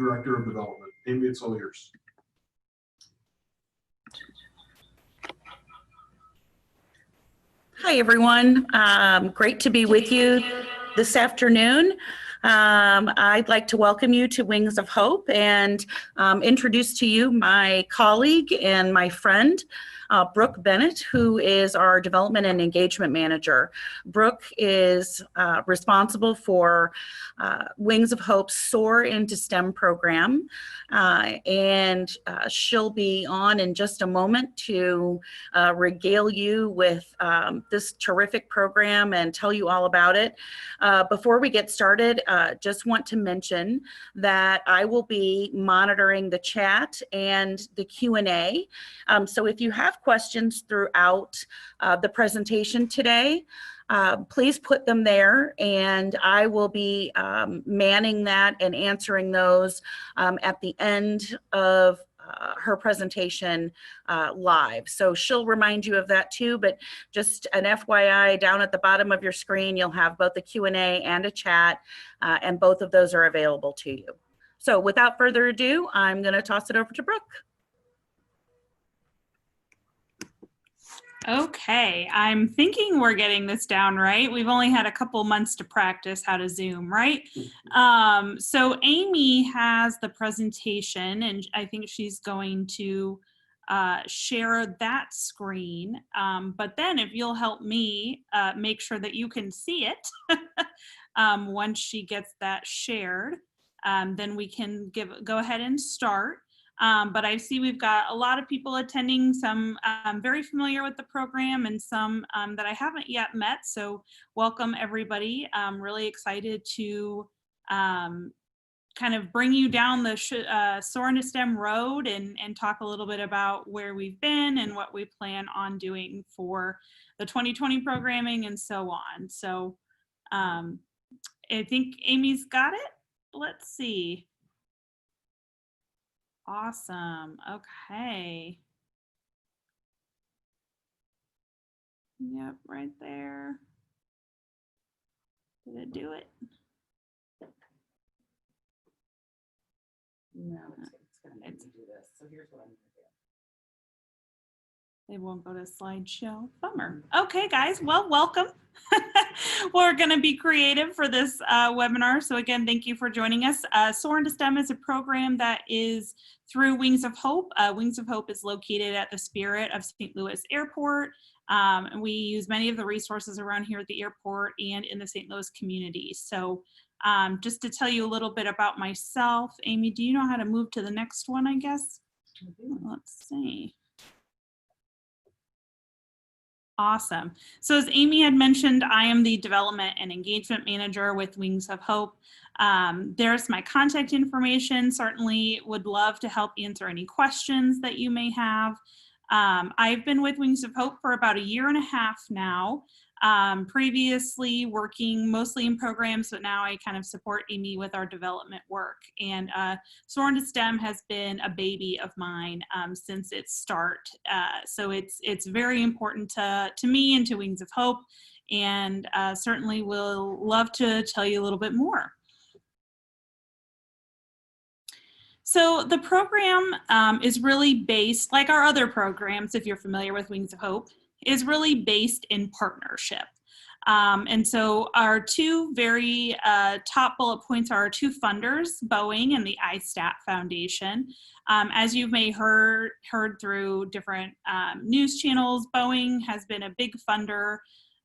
Director of Development. Amy, it's all yours. Hi, everyone. Great to be with you this afternoon. I'd like to welcome you to Wings of Hope and introduce to you my colleague and my friend, Brooke Bennett, who is our Development and Engagement Manager. Brooke is responsible for Wings of Hope's Soar into STEM program, and she'll be on in just a moment to regale you with this terrific program and tell you all about it. Before we get started, just want to mention that I will be monitoring the chat and the Q&A. So if you have questions throughout the presentation today, please put them there, and I will be manning that and answering those at the end of her presentation live. So she'll remind you of that too, but just an FYI, down at the bottom of your screen, you'll have both a Q&A and a chat, and both of those are available to you. So without further ado, I'm going to toss it over to Brooke. Okay, I'm thinking we're getting this down right. We've only had a couple months to practice how to Zoom, right? So Amy has the presentation, and I think she's going to share that screen. But then if you'll help me make sure that you can see it once she gets that shared, then we can go ahead and start. But I see we've got a lot of people attending, some very familiar with the program and some that I haven't yet met. So welcome everybody. I'm really excited to kind of bring you down the Soar into STEM road and talk a little bit about where we've been and what we plan on doing for the 2020 programming and so on. So I think Amy's got it. Let's see. Awesome. Okay. Yep, right there. Did it do it? No, it's going to make me do this. So here's what I'm going to do. They won't go to slideshow. Bummer. Okay, guys. Well, welcome. We're going to be creative for this webinar. So again, thank you for joining us. Soar into STEM is a program that is through Wings of Hope. Wings of Hope is located at the Spirit of St. Louis Airport. And we use many of the resources around here at the airport and in the St. Louis community. So just to tell you a little bit about myself, Amy, do you know how to move to the next one, I guess? Let's see. Awesome. So as Amy had mentioned, I am the Development and Engagement Manager with Wings of Hope. There's my contact information. Certainly would love to help answer any questions that you may have. I've been with Wings of Hope for about 1.5 years now. Previously working mostly in programs, but now I kind of support Amy with our development work. And Soar into STEM has been a baby of mine since its start. So it's very important to me and to Wings of Hope, and certainly will love to tell you a little bit more. So the program is really based, like our other programs, if you're familiar with Wings of Hope, is really based in partnership. And so our two very top bullet points are our two funders, Boeing and the ISTAT Foundation. As you may heard through different news channels, Boeing has been a big funder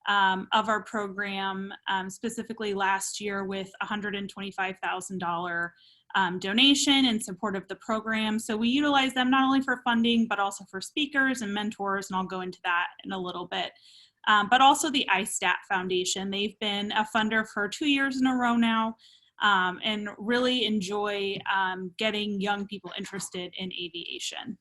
of our program, specifically last year with $125,000 donation in support of the program. So we utilize them not only for funding, but also for speakers and mentors, and I'll go into that in a little bit. But also the ISTAT Foundation. They've been a funder for 2 years in a row now, and really enjoy getting young people interested in aviation.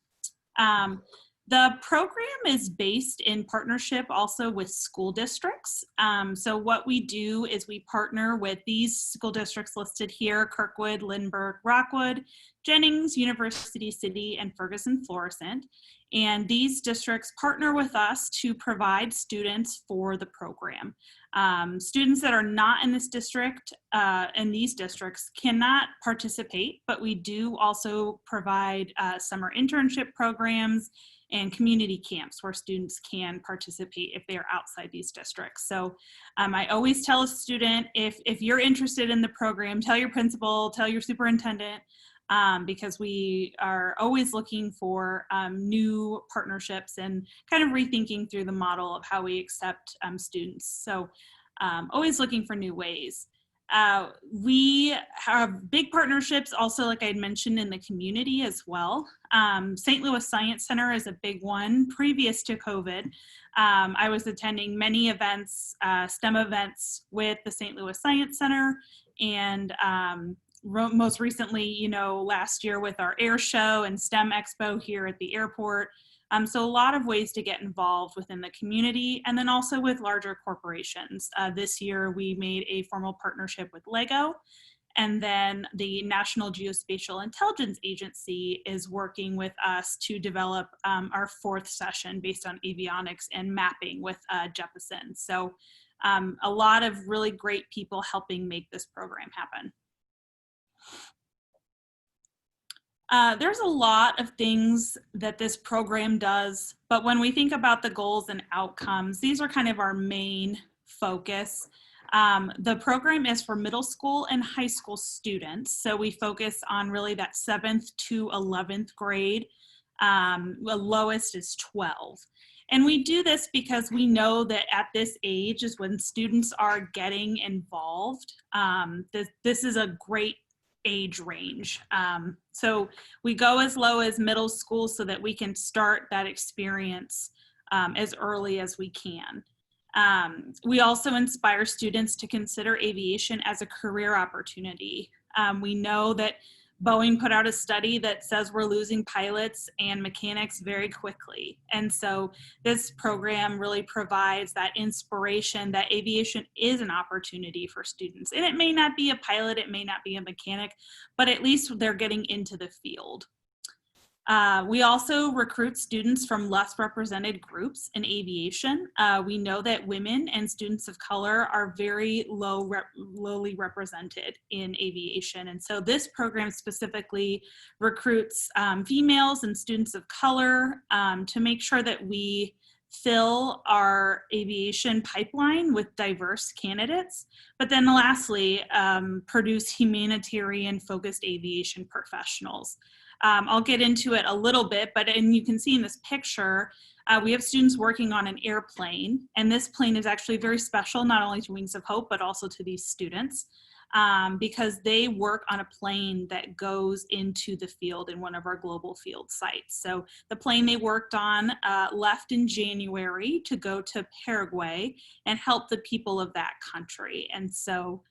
The program is based in partnership also with school districts. So what we do is we partner with these school districts listed here: Kirkwood, Lindbergh, Rockwood, Jennings, University City, and Ferguson Florissant. And these districts partner with us to provide students for the program. Students that are not in this district, in these districts, cannot participate, but we do also provide summer internship programs and community camps where students can participate if they are outside these districts. So I always tell a student, if you're interested in the program, tell your principal, tell your superintendent, because we are always looking for new partnerships and kind of rethinking through the model of how we accept students. So always looking for new ways. We have big partnerships also, like I had mentioned, in the community as well. St. Louis Science Center is a big one. Previous to COVID, I was attending many events, STEM events with the St. Louis Science Center, and most recently, last year with our air show and STEM Expo here at the airport. So a lot of ways to get involved within the community, and then also with larger corporations. This year we made a formal partnership with LEGO, and then the National Geospatial Intelligence Agency is working with us to develop our 4th session based on avionics and mapping with Jeppesen. So a lot of really great people helping make this program happen. There's a lot of things that this program does, but when we think about the goals and outcomes, these are kind of our main focus. The program is for middle school and high school students, so we focus on really that 7th to 11th grade. The lowest is 12. And we do this because we know that at this age is when students are getting involved. This is a great age range. So we go as low as middle school so that we can start that experience as early as we can. We also inspire students to consider aviation as a career opportunity. We know that Boeing put out a study that says we're losing pilots and mechanics very quickly. And so this program really provides that inspiration that aviation is an opportunity for students. And it may not be a pilot, it may not be a mechanic, but at least they're getting into the field. We also recruit students from less represented groups in aviation. We know that women and students of color are very lowly represented in aviation. And so this program specifically recruits females and students of color to make sure that we fill our aviation pipeline with diverse candidates, but then lastly, produce humanitarian focused aviation professionals. I'll get into it a little bit, and you can see in this picture, we have students working on an airplane, and this plane is actually very special, not only to Wings of Hope, but also to these students, because they work on a plane that goes into the field in one of our global field sites. So the plane they worked on left in January to go to Paraguay and help the people of that country. And so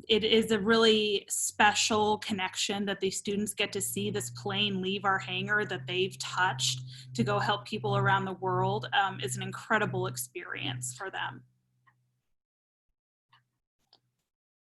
it is a really special connection that these students get to see this plane leave our hangar that they've touched to go help people around the world. Is an incredible experience for them.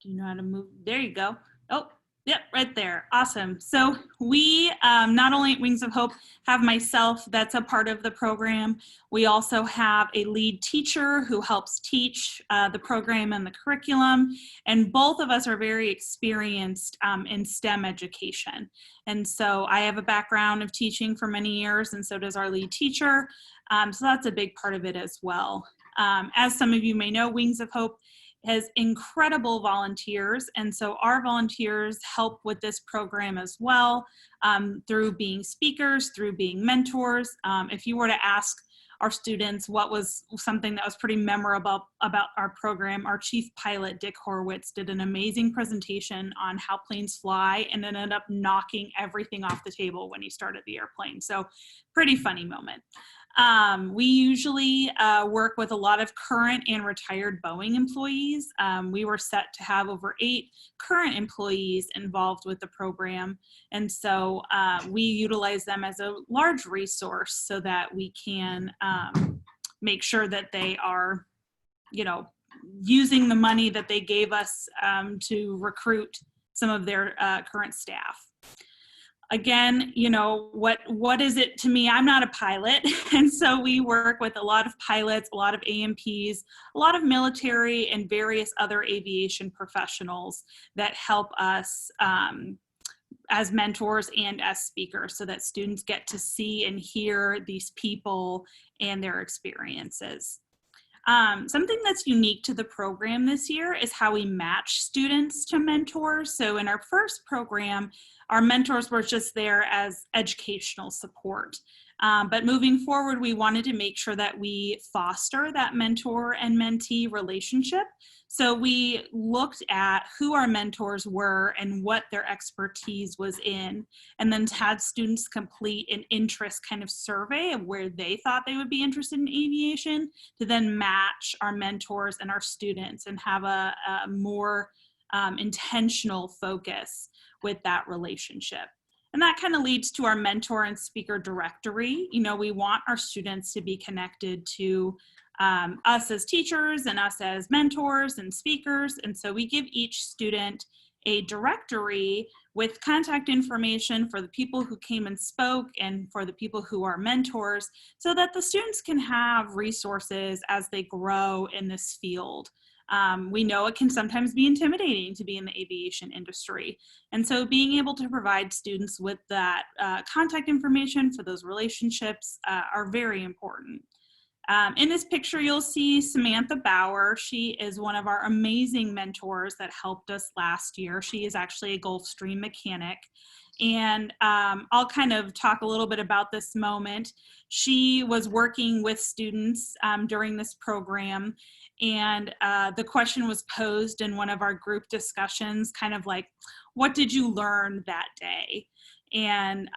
Do you know how to move? There you go. Oh, yep, right there. Awesome. So we, not only at Wings of Hope, have myself that's a part of the program. We also have a lead teacher who helps teach the program and the curriculum. And both of us are very experienced in STEM education. And so I have a background of teaching for many years, and so does our lead teacher. So that's a big part of it as well. As some of you may know, Wings of Hope has incredible volunteers, and so our volunteers help with this program as well, through being speakers, through being mentors. If you were to ask our students what was something that was pretty memorable about our program, our chief pilot, Dick Horowitz, did an amazing presentation on how planes fly and then ended up knocking everything off the table when he started the airplane. So pretty funny moment. We usually work with a lot of current and retired Boeing employees. We were set to have over 8 current employees involved with the program. And so we utilize them as a large resource so that we can make sure that they are, using the money that they gave us to recruit some of their current staff. again, you know, what is it to me? I'm not a pilot. And so we work with a lot of pilots, a lot of AMPs, a lot of military and various other aviation professionals that help us as mentors and as speakers so that students get to see and hear these people and their experiences. Something that's unique to the program this year is how we match students to mentors. So in our first program, our mentors were just there as educational support. But moving forward, we wanted to make sure that we foster that mentor and mentee relationship. So we looked at who our mentors were and what their expertise was in, and then had students complete an interest kind of survey of where they thought they would be interested in aviation to then match our mentors and our students and have a more intentional focus with that relationship. And that kind of leads to our mentor and speaker directory. You know, we want our students to be connected to us as teachers and us as mentors and speakers. And so we give each student a directory with contact information for the people who came and spoke and for the people who are mentors so that the students can have resources as they grow in this field. We know it can sometimes be intimidating to be in the aviation industry. And so being able to provide students with that contact information for those relationships are very important. In this picture, you'll see Samantha Bauer. She is one of our amazing mentors that helped us last year. She is actually a Gulfstream mechanic. And I'll kind of talk a little bit about this moment. She was working with students during this program, and the question was posed in one of our group discussions, kind of like, what did you learn that day? And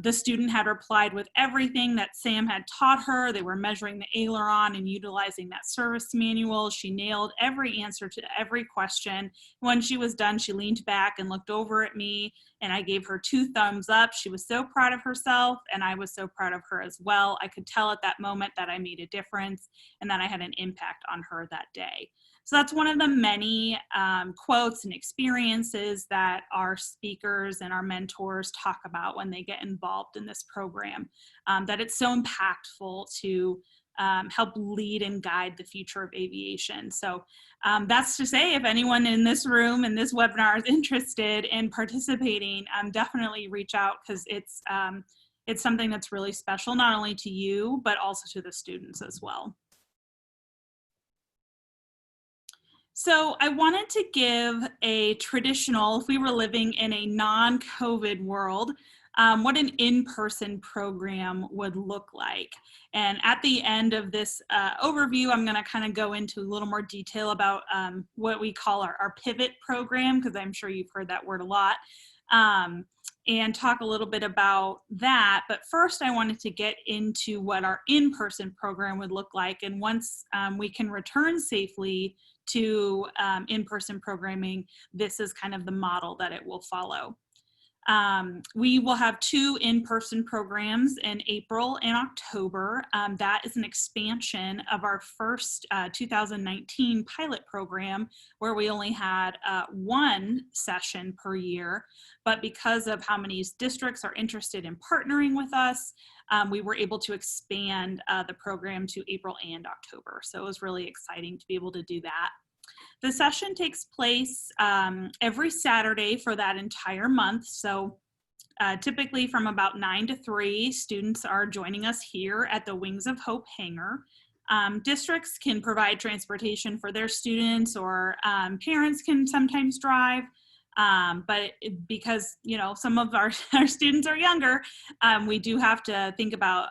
the student had replied with everything that Sam had taught her. They were measuring the aileron and utilizing that service manual. She nailed every answer to every question. When she was done, she leaned back and looked over at me, and I gave her 2 thumbs up. She was so proud of herself, and I was so proud of her as well. I could tell at that moment that I made a difference and that I had an impact on her that day. So that's one of the many quotes and experiences that our speakers and our mentors talk about when they get involved in this program, that it's so impactful to help lead and guide the future of aviation. So that's to say, if anyone in this room and this webinar is interested in participating, definitely reach out, because it's something that's really special, not only to you, but also to the students as well. So I wanted to give a traditional, if we were living in a non-COVID world, what an in-person program would look like. And at the end of this overview, I'm going to kind of go into a little more detail about what we call our pivot program, because I'm sure you've heard that word a lot, and talk a little bit about that. But first, I wanted to get into what our in-person program would look like. And once we can return safely to in-person programming, this is kind of the model that it will follow. We will have 2 in-person programs in April and October. That is an expansion of our first 2019 pilot program, where we only had 1 session per year. But because of how many districts are interested in partnering with us, we were able to expand the program to April and October. So it was really exciting to be able to do that. The session takes place every Saturday for that entire month. So typically from about 9 to 3, students are joining us here at the Wings of Hope hangar. Districts can provide transportation for their students, or parents can sometimes drive. But because, you know, some of our students are younger, we do have to think about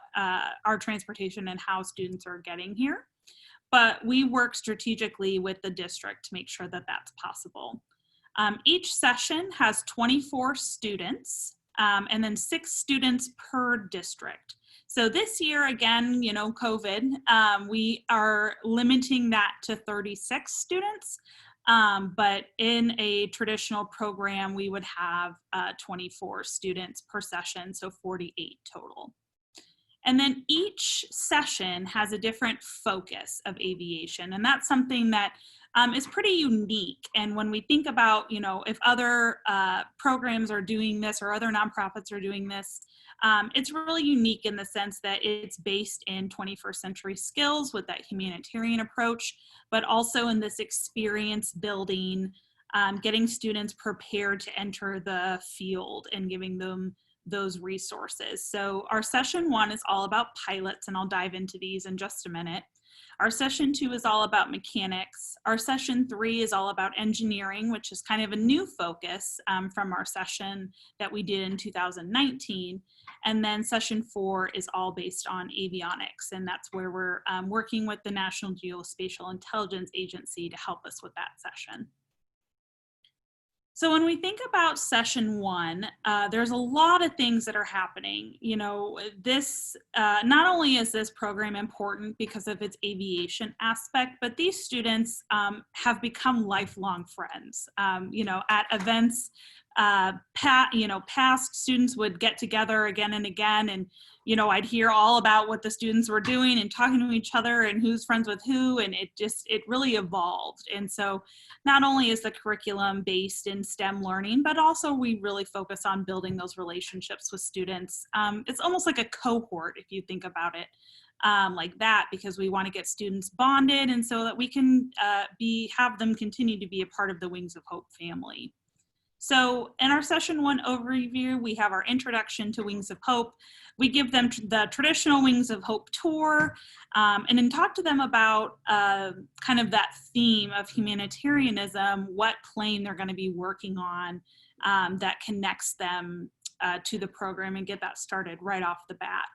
our transportation and how students are getting here. But we work strategically with the district to make sure that that's possible. Each session has 24 students and then 6 students per district. So this year, again, you know, COVID, we are limiting that to 36 students. But in a traditional program, we would have 24 students per session, so 48 total. And then each session has a different focus of aviation. And that's something that is pretty unique. And when we think about, if other programs are doing this or other nonprofits are doing this, it's really unique in the sense that it's based in 21st century skills with that humanitarian approach, but also in this experience building, getting students prepared to enter the field and giving them those resources. So our session 1 is all about pilots, and I'll dive into these in just a minute. Our session 2 is all about mechanics. Our session 3 is all about engineering, which is kind of a new focus from our session that we did in 2019. And then session 4 is all based on avionics, and that's where we're working with the National Geospatial Intelligence Agency to help us with that session. So when we think about session 1, there's a lot of things that are happening. This, not only is this program important because of its aviation aspect, but these students have become lifelong friends. At events, past students would get together again and again, and I'd hear all about what the students were doing and talking to each other and who's friends with who, and it really evolved. And so not only is the curriculum based in STEM learning, but also we really focus on building those relationships with students. It's almost like a cohort, if you think about it like that, because we want to get students bonded, and so that we can have them continue to be a part of the Wings of Hope family. So in our session 1 overview, we have our introduction to Wings of Hope. We give them the traditional Wings of Hope tour, and then talk to them about kind of that theme of humanitarianism, what plane they're going to be working on that connects them to the program, and get that started right off the bat.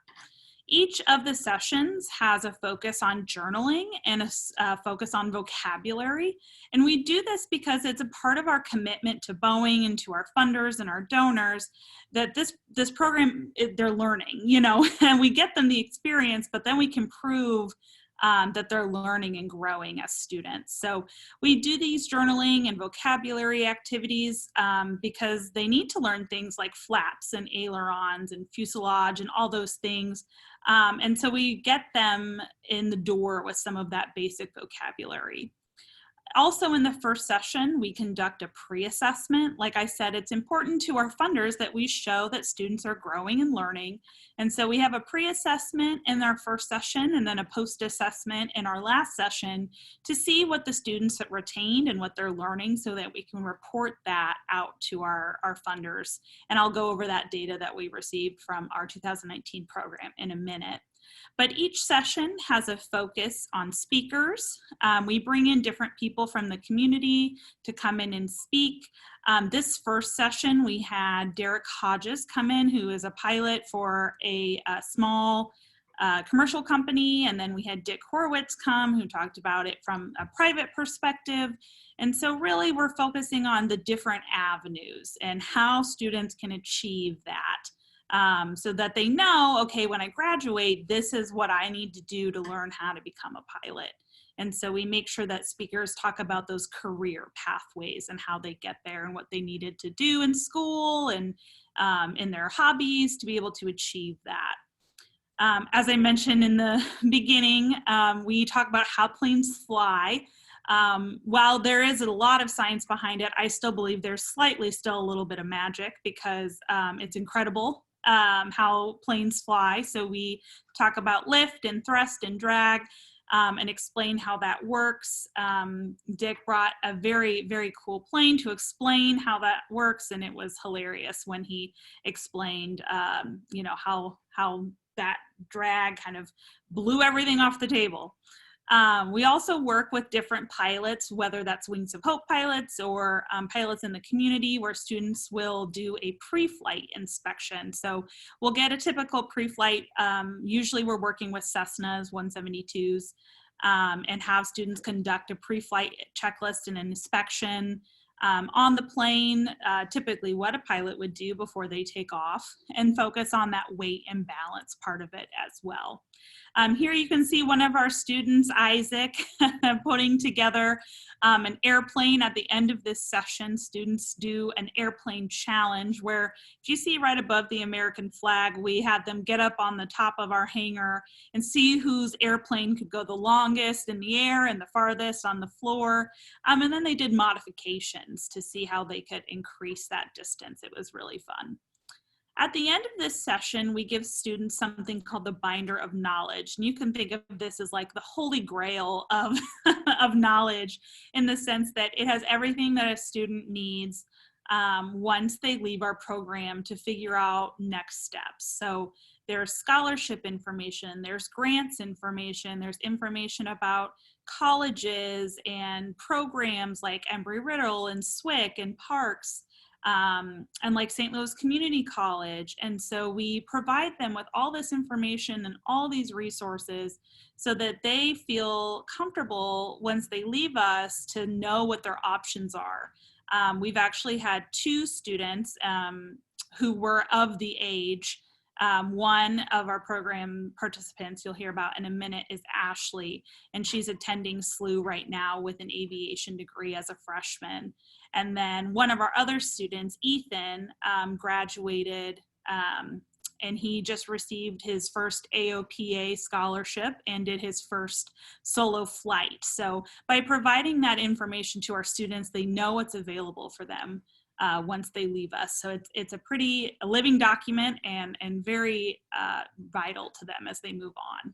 Each of the sessions has a focus on journaling and a focus on vocabulary. And we do this because it's a part of our commitment to Boeing and to our funders and our donors that this program, they're learning, and we get them the experience, but then we can prove that they're learning and growing as students. So we do these journaling and vocabulary activities because they need to learn things like flaps and ailerons and fuselage and all those things. And so we get them in the door with some of that basic vocabulary. Also in the first session, we conduct a pre-assessment. Like I said, it's important to our funders that we show that students are growing and learning. And so we have a pre-assessment in our first session and then a post-assessment in our last session to see what the students have retained and what they're learning so that we can report that out to our funders. And I'll go over that data that we received from our 2019 program in a minute. But each session has a focus on speakers. We bring in different people from the community to come in and speak. This first session, we had Derek Hodges come in, who is a pilot for a small commercial company. And then we had Dick Horowitz come, who talked about it from a private perspective. And so really we're focusing on the different avenues and how students can achieve that. So that they know, okay, when I graduate, this is what I need to do to learn how to become a pilot. And so we make sure that speakers talk about those career pathways and how they get there and what they needed to do in school and in their hobbies to be able to achieve that. As I mentioned in the beginning, we talk about how planes fly. While there is a lot of science behind it, I still believe there's still a little bit of magic because it's incredible how planes fly. So we talk about lift and thrust and drag and explain how that works. Dick brought a very, very cool plane to explain how that works, and it was hilarious when he explained, how that drag kind of blew everything off the table. We also work with different pilots, whether that's Wings of Hope pilots or pilots in the community, where students will do a pre-flight inspection. So we'll get a typical pre-flight. Usually we're working with Cessnas 172s and have students conduct a pre-flight checklist and an inspection. on the plane, typically what a pilot would do before they take off, and focus on that weight and balance part of it as well. Here you can see one of our students, Isaac, putting together an airplane. At the end of this session, students do an airplane challenge where, if you see right above the American flag, we had them get up on the top of our hangar and see whose airplane could go the longest in the air and the farthest on the floor. And then they did modifications to see how they could increase that distance. It was really fun. At the end of this session, we give students something called the binder of knowledge. And you can think of this as like the holy grail of, of knowledge, in the sense that it has everything that a student needs once they leave our program to figure out next steps. So there's scholarship information, there's grants information, there's information about colleges and programs like Embry-Riddle and SWIC and Parks, and like St. Louis Community College. And so we provide them with all this information and all these resources so that they feel comfortable once they leave us to know what their options are. We've actually had 2 students who were of the age. One of our program participants you'll hear about in a minute is Ashley, and she's attending SLU right now with an aviation degree as a freshman. And then one of our other students, Ethan, graduated, and he just received his first AOPA scholarship and did his first solo flight. So by providing that information to our students, they know what's available for them once they leave us. So it's a living document and very vital to them as they move on.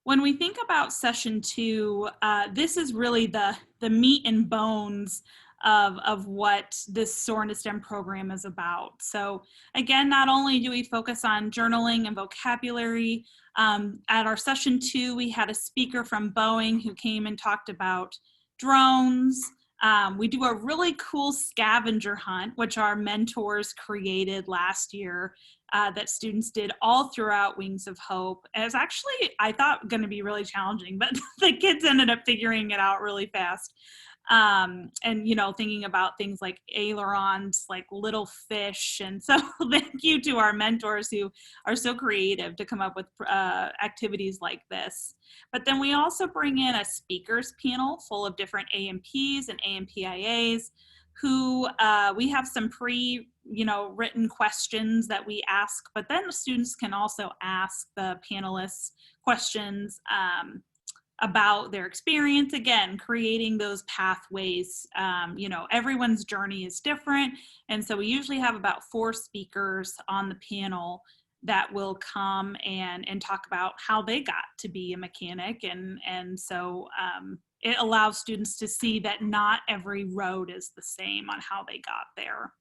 When we think about session 2, this is really the meat and bones of what this Soar in STEM program is about. So again, not only do we focus on journaling and vocabulary, at our session 2, we had a speaker from Boeing who came and talked about drones. We do a really cool scavenger hunt, which our mentors created last year, that students did all throughout Wings of Hope. And it's actually, I thought, going to be really challenging, but the kids ended up figuring it out really fast. And, you know, thinking about things like ailerons, like little fish. And so thank you to our mentors who are so creative to come up with activities like this. But then we also bring in a speakers panel full of different AMPs and AMPIAs who we have some written questions that we ask, but then the students can also ask the panelists questions about their experience, again, creating those pathways. Everyone's journey is different. And so we usually have about 4 speakers on the panel that will come and talk about how they got to be a mechanic. And so it allows students to see that not every road is the same on how they got there.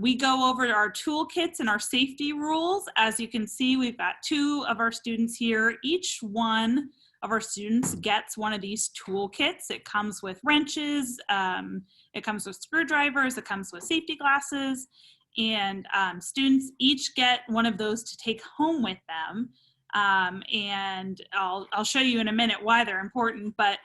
We go over our toolkits and our safety rules. As you can see, we've got 2 of our students here. Each one of our students gets one of these toolkits. It comes with wrenches, it comes with screwdrivers, it comes with safety glasses, and students each get one of those to take home with them. And I'll show you in a minute why they're important, but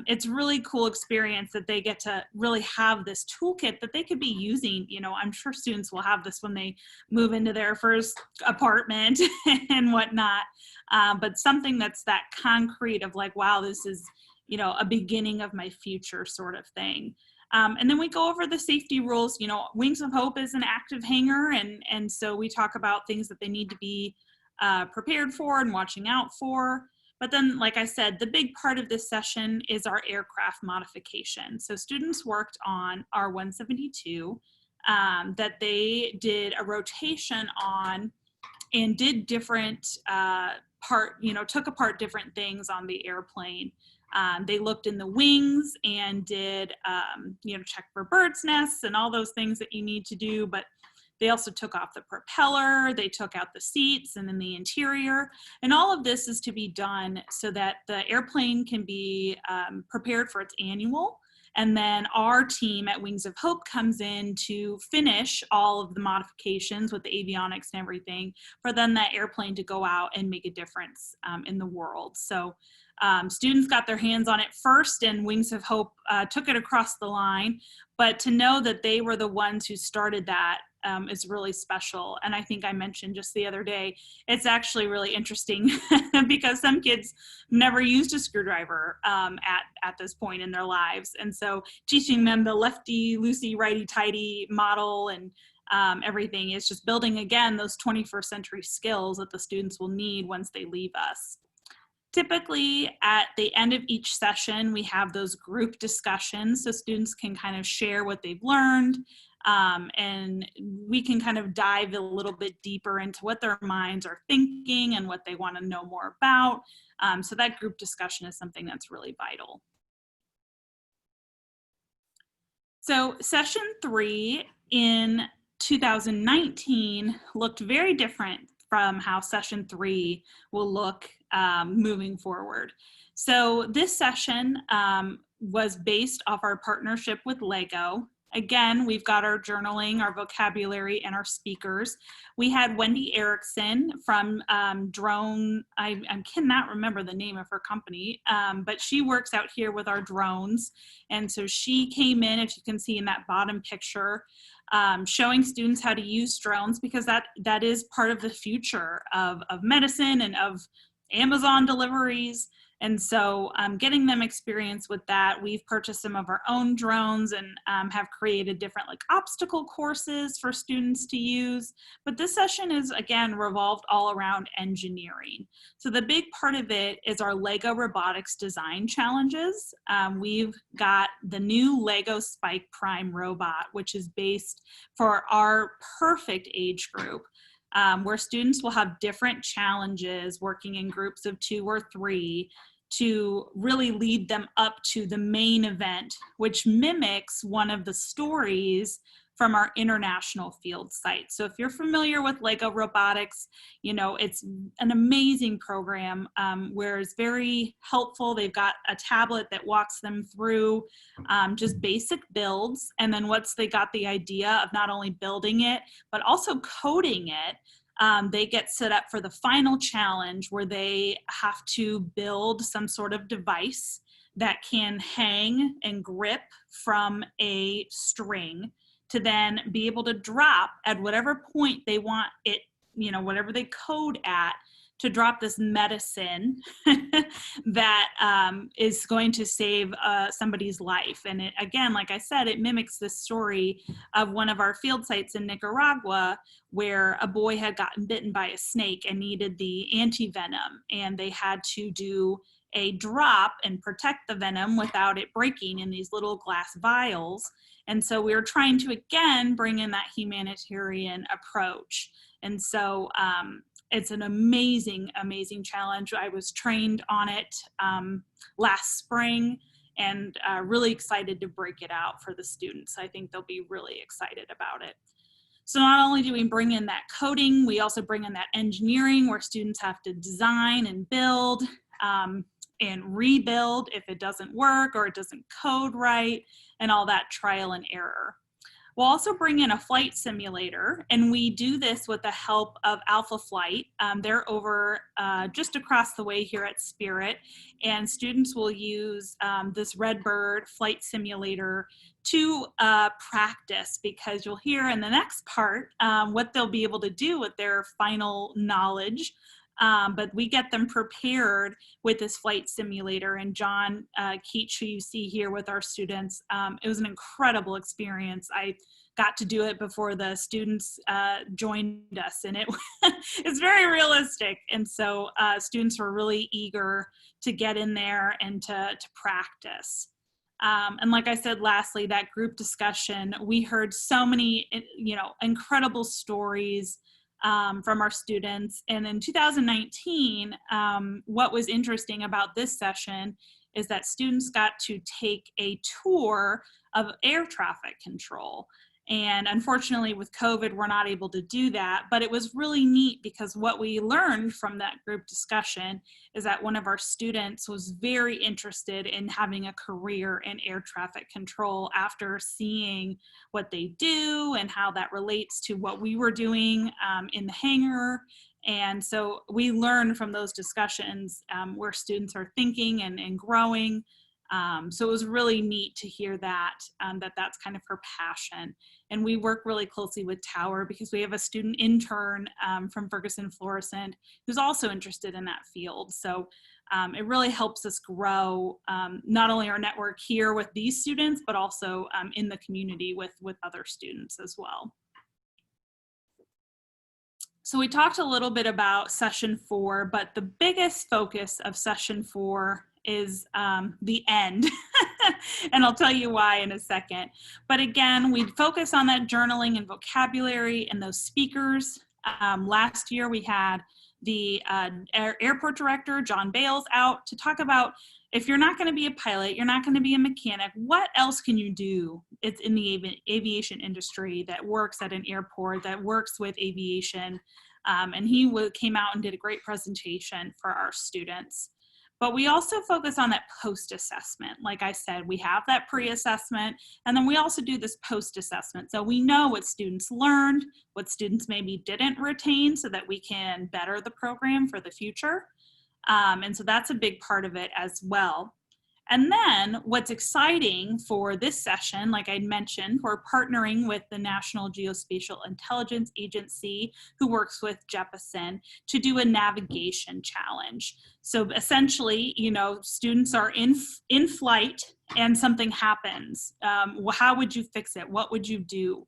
it's a really cool experience that they get to really have this toolkit that they could be using. I'm sure students will have this when they move into their first apartment and whatnot, but something that's that concrete of like, wow, this is, a beginning of my future sort of thing. And then we go over the safety rules. Wings of Hope is an active hangar, and so we talk about things that they need to be prepared for and watching out for. But then, like I said, the big part of this session is our aircraft modification. So students worked on our 172 that they did a rotation on and did different took apart different things on the airplane. They looked in the wings and did, check for bird's nests and all those things that you need to do, but they also took off the propeller, they took out the seats and then the interior. And all of this is to be done so that the airplane can be prepared for its annual. And then our team at Wings of Hope comes in to finish all of the modifications with the avionics and everything for then that airplane to go out and make a difference in the world. So Students got their hands on it first, and Wings of Hope took it across the line. But to know that they were the ones who started that is really special. And I think I mentioned just the other day, it's actually really interesting because some kids never used a screwdriver at this point in their lives. And so teaching them the lefty, loosey, righty, tighty model and everything is just building, again, those 21st century skills that the students will need once they leave us. Typically, at the end of each session, we have those group discussions so students can kind of share what they've learned, and we can kind of dive a little bit deeper into what their minds are thinking and what they want to know more about. So that group discussion is something that's really vital. So session 3 in 2019 looked very different from how session 3 will look moving forward. So this session was based off our partnership with LEGO. Again, we've got our journaling, our vocabulary, and our speakers. We had Wendy Erickson from Drone, I cannot remember the name of her company, but she works out here with our drones. And so she came in, if you can see in that bottom picture, showing students how to use drones, because that is part of the future of medicine and of Amazon deliveries. And so getting them experience with that, we've purchased some of our own drones and have created different like obstacle courses for students to use. But this session is, again, revolved all around engineering. So the big part of it is our LEGO robotics design challenges. We've got the new LEGO Spike Prime robot, which is based for our perfect age group. Where students will have different challenges working in groups of 2 or 3 to really lead them up to the main event, which mimics one of the stories from our international field site. So if you're familiar with LEGO Robotics, you know, it's an amazing program where it's very helpful. They've got a tablet that walks them through just basic builds. And then once they got the idea of not only building it, but also coding it, they get set up for the final challenge where they have to build some sort of device that can hang and grip from a string to then be able to drop at whatever point they want it, you know, whatever they code at, to drop this medicine that is going to save somebody's life. And it, again, like I said, it mimics the story of one of our field sites in Nicaragua where a boy had gotten bitten by a snake and needed the anti-venom, and they had to do a drop and protect the venom without it breaking in these little glass vials. And so we were trying to, again, bring in that humanitarian approach. And so it's an amazing, amazing challenge. I was trained on it last spring and really excited to break it out for the students. I think they'll be really excited about it. So not only do we bring in that coding, we also bring in that engineering where students have to design and build and rebuild if it doesn't work or it doesn't code right, and all that trial and error. We'll also bring in a flight simulator, and we do this with the help of Alpha Flight. They're over just across the way here at Spirit, and students will use this Redbird flight simulator to practice, because you'll hear in the next part what they'll be able to do with their final knowledge. But we get them prepared with this flight simulator, and John Keach, who you see here with our students, it was an incredible experience. I got to do it before the students joined us, and it's very realistic. And so students were really eager to get in there and to practice. And like I said, lastly, that group discussion, we heard so many, you know, incredible stories from our students. And in 2019, what was interesting about this session is that students got to take a tour of air traffic control. And unfortunately with COVID, we're not able to do that, but it was really neat because what we learned from that group discussion is that one of our students was very interested in having a career in air traffic control after seeing what they do and how that relates to what we were doing in the hangar And so we learn from those discussions where students are thinking and growing. So it was really neat to hear that, that's kind of her passion. And we work really closely with Tower because we have a student intern from Ferguson Florissant who's also interested in that field. So it really helps us grow not only our network here with these students, but also in the community with other students as well. So we talked a little bit about session 4, but the biggest focus of session 4 is the end. And I'll tell you why in a second. But again, we focus on that journaling and vocabulary and those speakers. Last year we had the airport director, John Bales, out to talk about if you're not going to be a pilot, you're not going to be a mechanic, what else can you do? It's in the aviation industry that works at an airport, that works with aviation. And he came out and did a great presentation for our students. But we also focus on that post-assessment. Like I said, we have that pre-assessment, and then we also do this post-assessment. So we know what students learned, what students maybe didn't retain so that we can better the program for the future. And so that's a big part of it as well. And then what's exciting for this session, like I mentioned, we're partnering with the National Geospatial Intelligence Agency, who works with Jeppesen, to do a navigation challenge. So essentially, you know, students are in flight and something happens. How would you fix it? What would you do?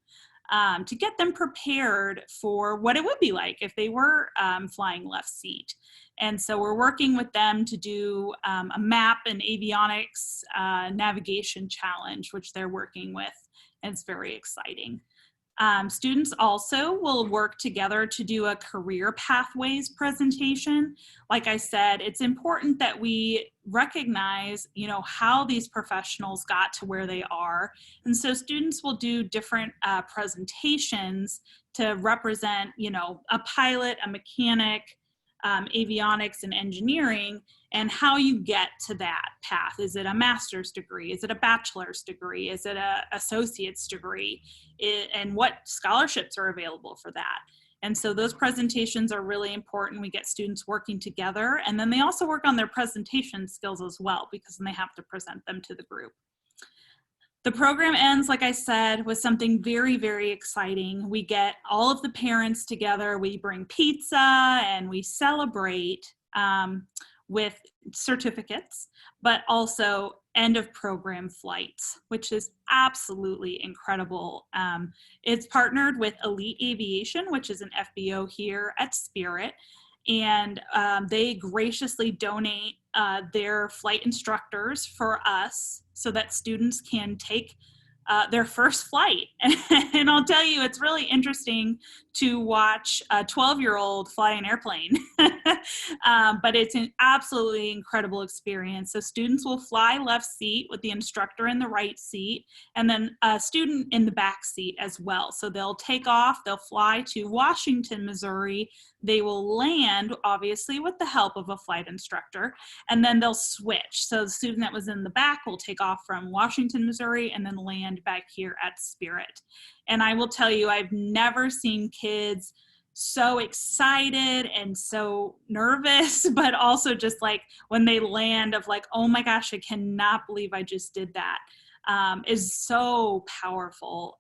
To get them prepared for what it would be like if they were flying left seat. And so we're working with them to do a map and avionics navigation challenge, which they're working with, and it's very exciting. Students also will work together to do a career pathways presentation. Like I said, it's important that we recognize, you know, how these professionals got to where they are. And so students will do different presentations to represent, you know, a pilot, a mechanic, avionics and engineering, and how you get to that path. Is it a master's degree? Is it a bachelor's degree? Is it an associate's degree? And what scholarships are available for that? And so those presentations are really important. We get students working together, and then they also work on their presentation skills as well, because then they have to present them to the group. The program ends, like I said, with something very, very exciting. We get all of the parents together, we bring pizza, and we celebrate with certificates, but also end of program flights, which is absolutely incredible. It's partnered with Elite Aviation, which is an FBO here at Spirit, and they graciously donate their flight instructors for us so that students can take their first flight. And I'll tell you, it's really interesting to watch a 12-year-old fly an airplane, but it's an absolutely incredible experience. So students will fly left seat with the instructor in the right seat, and then a student in the back seat as well. So they'll take off, they'll fly to Washington, Missouri. They will land, obviously, with the help of a flight instructor, and then they'll switch. So the student that was in the back will take off from Washington, Missouri, and then land back here at Spirit. And I will tell you, I've never seen kids so excited and so nervous, but also just like when they land of like, oh my gosh, I cannot believe I just did that. Is so powerful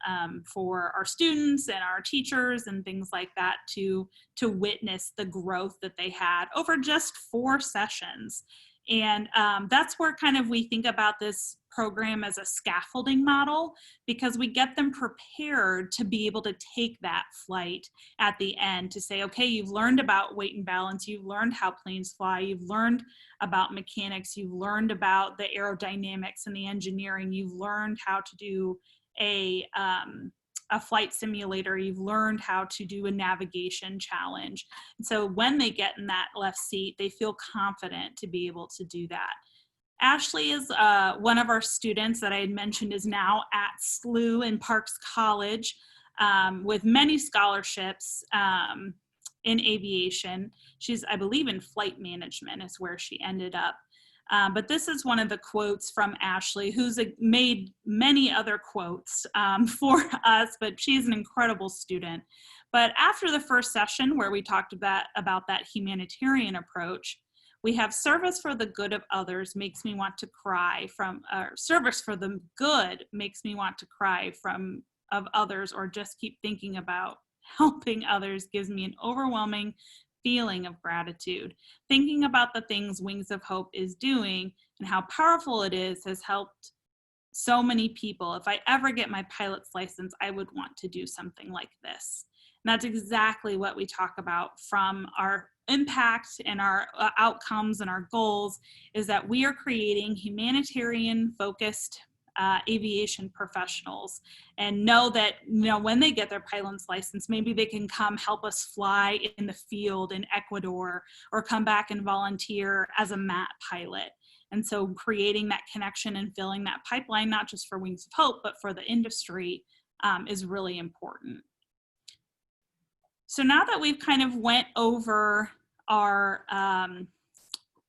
for our students and our teachers and things like that to witness the growth that they had over just 4 sessions. And that's where kind of we think about this program as a scaffolding model, because we get them prepared to be able to take that flight at the end to say, okay, you've learned about weight and balance, you've learned how planes fly, you've learned about mechanics, you've learned about the aerodynamics and the engineering, you've learned how to do a flight simulator, you've learned how to do a navigation challenge. And so when they get in that left seat, they feel confident to be able to do that. Ashley is one of our students that I had mentioned is now at SLU in Parks College with many scholarships in aviation. She's, I believe, in flight management is where she ended up. But this is one of the quotes from Ashley, who's made many other quotes for us, but she's an incredible student. But after the first session where we talked about that humanitarian approach, we have service for the good of others makes me want to cry service for the good makes me want to cry of others, or just keep thinking about helping others gives me an overwhelming feeling of gratitude. Thinking about the things Wings of Hope is doing and how powerful it is has helped so many people. If I ever get my pilot's license, I would want to do something like this. And that's exactly what we talk about from our impact and our outcomes and our goals, is that we are creating humanitarian focused aviation professionals, and know that, when they get their pilot's license, maybe they can come help us fly in the field in Ecuador, or come back and volunteer as a MAT pilot. And so creating that connection and filling that pipeline, not just for Wings of Hope, but for the industry, is really important. So now that we've kind of went over our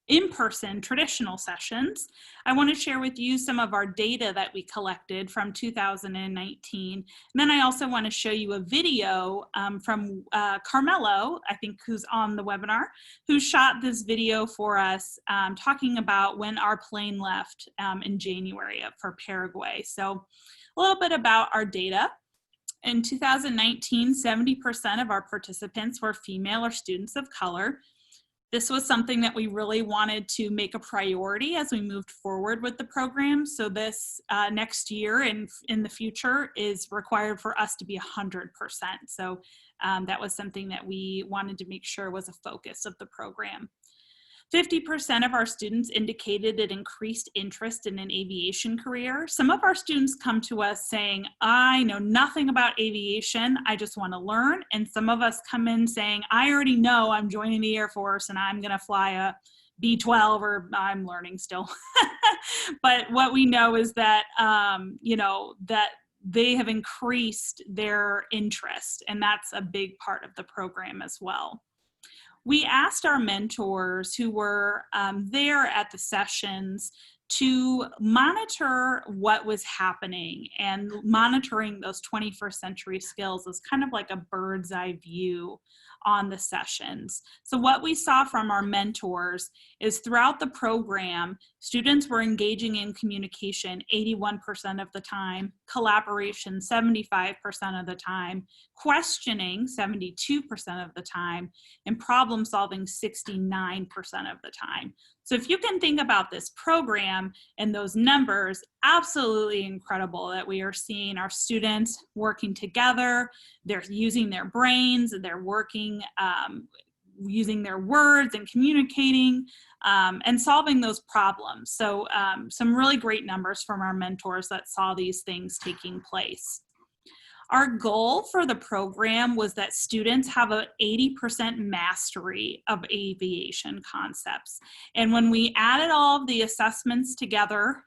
in-person traditional sessions, I want to share with you some of our data that we collected from 2019. And then I also want to show you a video from Carmelo, I think, who's on the webinar, who shot this video for us talking about when our plane left in January for Paraguay. So a little bit about our data. In 2019, 70% of our participants were female or students of color. This was something that we really wanted to make a priority as we moved forward with the program. So this next year and in the future is required for us to be 100%. So that was something that we wanted to make sure was a focus of the program. 50% of our students indicated an increased interest in an aviation career. Some of our students come to us saying, I know nothing about aviation, I just want to learn. And some of us come in saying, I already know I'm joining the Air Force and I'm going to fly a B-12, or I'm learning still. But what we know is that, that they have increased their interest, and that's a big part of the program as well. We asked our mentors who were there at the sessions to monitor what was happening, and monitoring those 21st century skills is kind of like a bird's eye view on the sessions. So what we saw from our mentors is throughout the program, students were engaging in communication 81% of the time, collaboration 75% of the time, questioning 72% of the time, and problem solving 69% of the time. So if you can think about this program and those numbers, absolutely incredible that we are seeing our students working together, they're using their brains, they're working, using their words and communicating and solving those problems. So some really great numbers from our mentors that saw these things taking place. Our goal for the program was that students have an 80% mastery of aviation concepts. And when we added all of the assessments together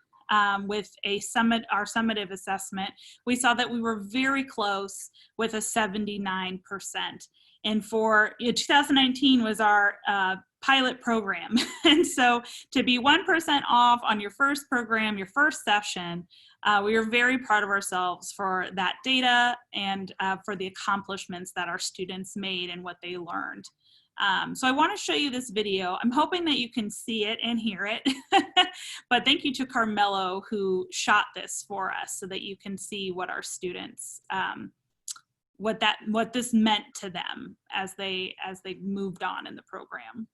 with our summative assessment, we saw that we were very close with a 79%. And for 2019 was our pilot program. And so to be 1% off on your first program, your first session, we are very proud of ourselves for that data and for the accomplishments that our students made and what they learned. So I want to show you this video. I'm hoping that you can see it and hear it, but thank you to Carmelo who shot this for us so that you can see what our students, what this meant to them as they moved on in the program.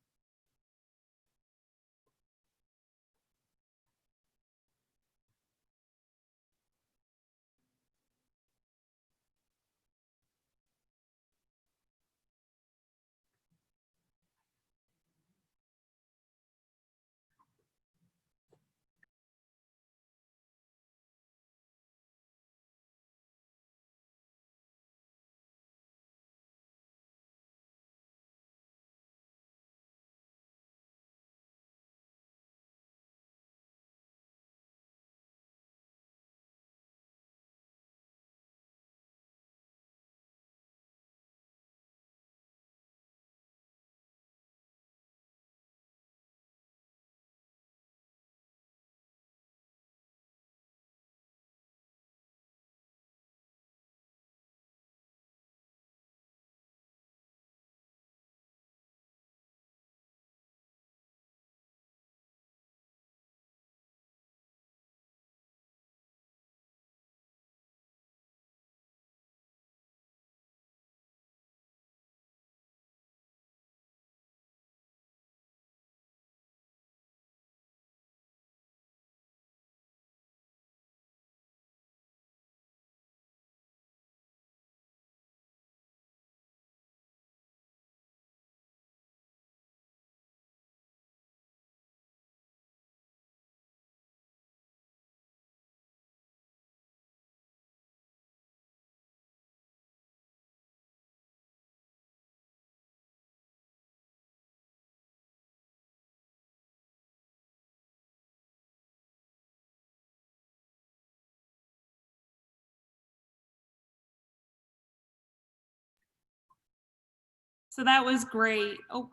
So that was great. Oh,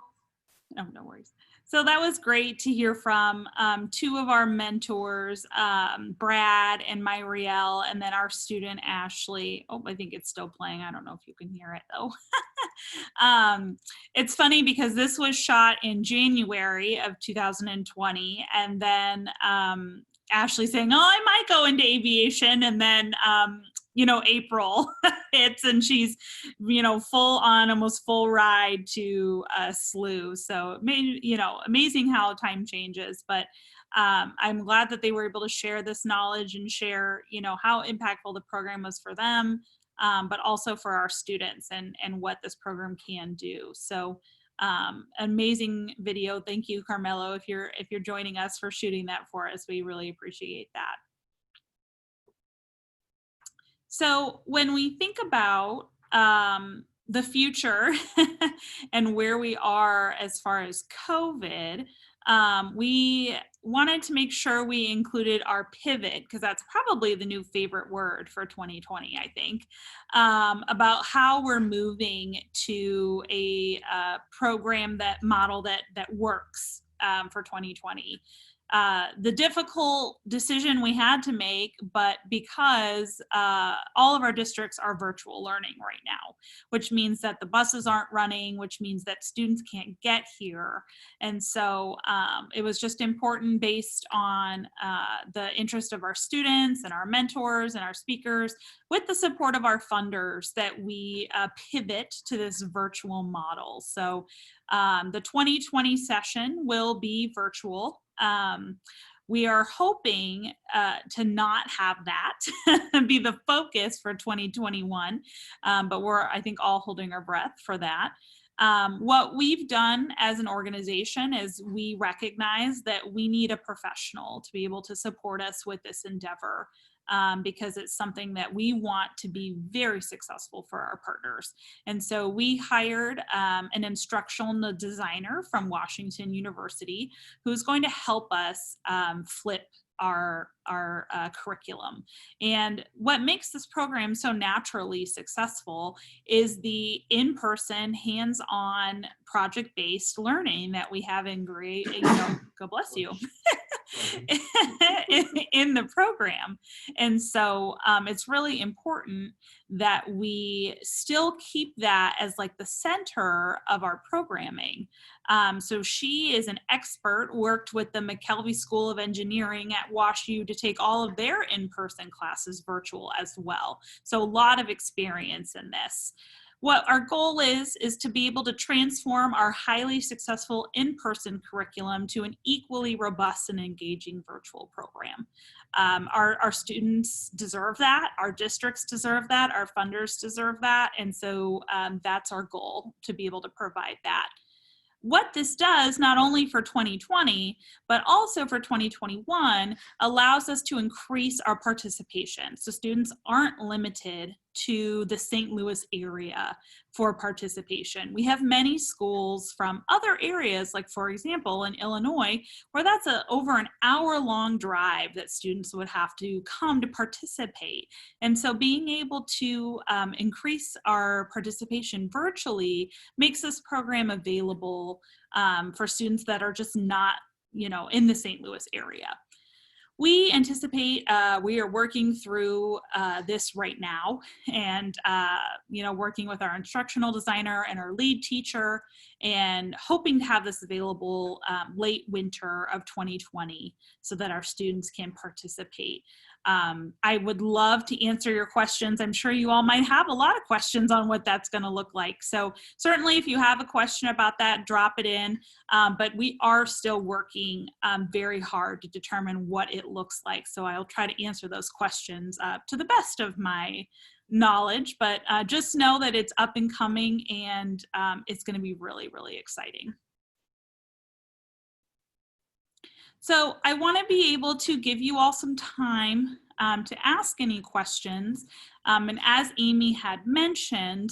no, no worries. So that was great to hear from two of our mentors, Brad and Myriel, and then our student, Ashley. Oh, I think it's still playing. I don't know if you can hear it though. It's funny because this was shot in January of 2020, and then Ashley saying, oh, I might go into aviation, and then you know, April hits and she's, you know, full on, almost full ride to SLU. So, you know, amazing how time changes. But I'm glad that they were able to share this knowledge and share, you know, how impactful the program was for them, but also for our students and what this program can do. So, amazing video. Thank you, Carmelo, if you're joining us, for shooting that for us. We really appreciate that. So when we think about the future and where we are as far as COVID, we wanted to make sure we included our pivot, because that's probably the new favorite word for 2020, I think, about how we're moving to a program model that works for 2020. The difficult decision we had to make, but because all of our districts are virtual learning right now, which means that the buses aren't running, which means that students can't get here. And so it was just important, based on the interest of our students and our mentors and our speakers, with the support of our funders, that we pivot to this virtual model. So the 2020 session will be virtual. We are hoping to not have that be the focus for 2021, but we're, I think, all holding our breath for that. What we've done as an organization is we recognize that we need a professional to be able to support us with this endeavor, because it's something that we want to be very successful for our partners. And so we hired an instructional designer from Washington University who's going to help us flip our curriculum. And what makes this program so naturally successful is the in-person, hands-on, project-based learning that we have in great, you know, God bless you, in the program. And so it's really important that we still keep that as like the center of our programming. So she is an expert, worked with the McKelvey School of Engineering at WashU to take all of their in-person classes virtual as well. So a lot of experience in this. What our goal is to be able to transform our highly successful in-person curriculum to an equally robust and engaging virtual program. Our students deserve that, our districts deserve that, our funders deserve that, and so that's our goal, to be able to provide that. What this does, not only for 2020, but also for 2021, allows us to increase our participation. So students aren't limited to the St. Louis area for participation. We have many schools from other areas, like for example, in Illinois, where that's over an hour-long drive that students would have to come to participate. And so being able to increase our participation virtually makes this program available for students that are just not, you know, in the St. Louis area. We anticipate, we are working through this right now, and you know, working with our instructional designer and our lead teacher, and hoping to have this available late winter of 2020 so that our students can participate. I would love to answer your questions. I'm sure you all might have a lot of questions on what that's going to look like. So certainly if you have a question about that, drop it in. But we are still working very hard to determine what it looks like. So I'll try to answer those questions to the best of my knowledge, but just know that it's up and coming, and it's going to be really, really exciting. So I want to be able to give you all some time to ask any questions. And as Amy had mentioned,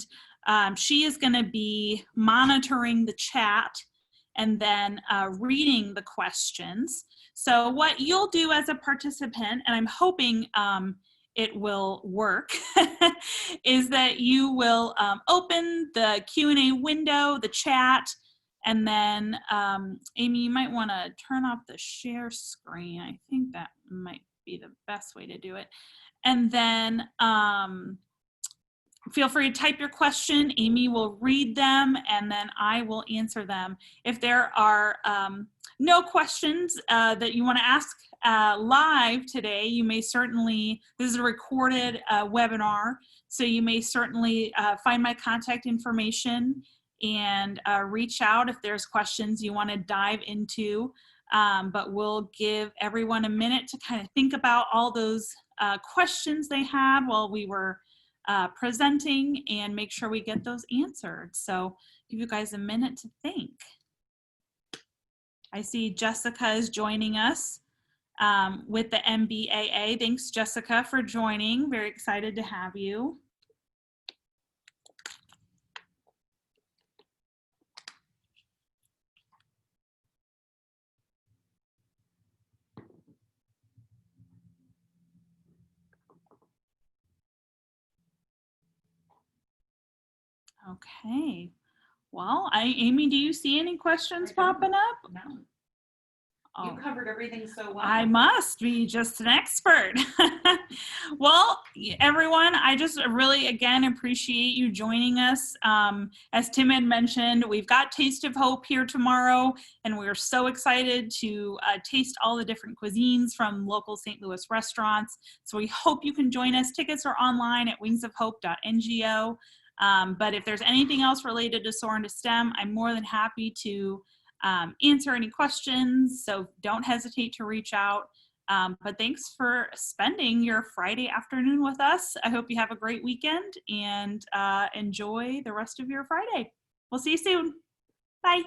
she is going to be monitoring the chat and then reading the questions. So what you'll do as a participant, and I'm hoping it will work is that you will open the Q&A window, the chat, and then Amy, you might want to turn off the share screen. I think that might be the best way to do it. And then feel free to type your question. Amy will read them, and then I will answer them. If there are no questions that you want to ask live today, you may certainly, this is a recorded webinar, so you may certainly find my contact information and reach out if there's questions you want to dive into. But we'll give everyone a minute to kind of think about all those questions they had while we were presenting, and make sure we get those answered. So give you guys a minute to think. I see Jessica is joining us with the MBAA. Thanks, Jessica, for joining. Very excited to have you. Okay. Well, Amy, do you see any questions popping up? No. Oh. You covered everything so well. I must be just an expert. Well, everyone, I just really, again, appreciate you joining us. As Tim had mentioned, we've got Taste of Hope here tomorrow, and we're so excited to taste all the different cuisines from local St. Louis restaurants. So we hope you can join us. Tickets are online at wingsofhope.ngo. But if there's anything else related to Soar into STEM, I'm more than happy to answer any questions, so don't hesitate to reach out. But thanks for spending your Friday afternoon with us. I hope you have a great weekend and enjoy the rest of your Friday. We'll see you soon. Bye.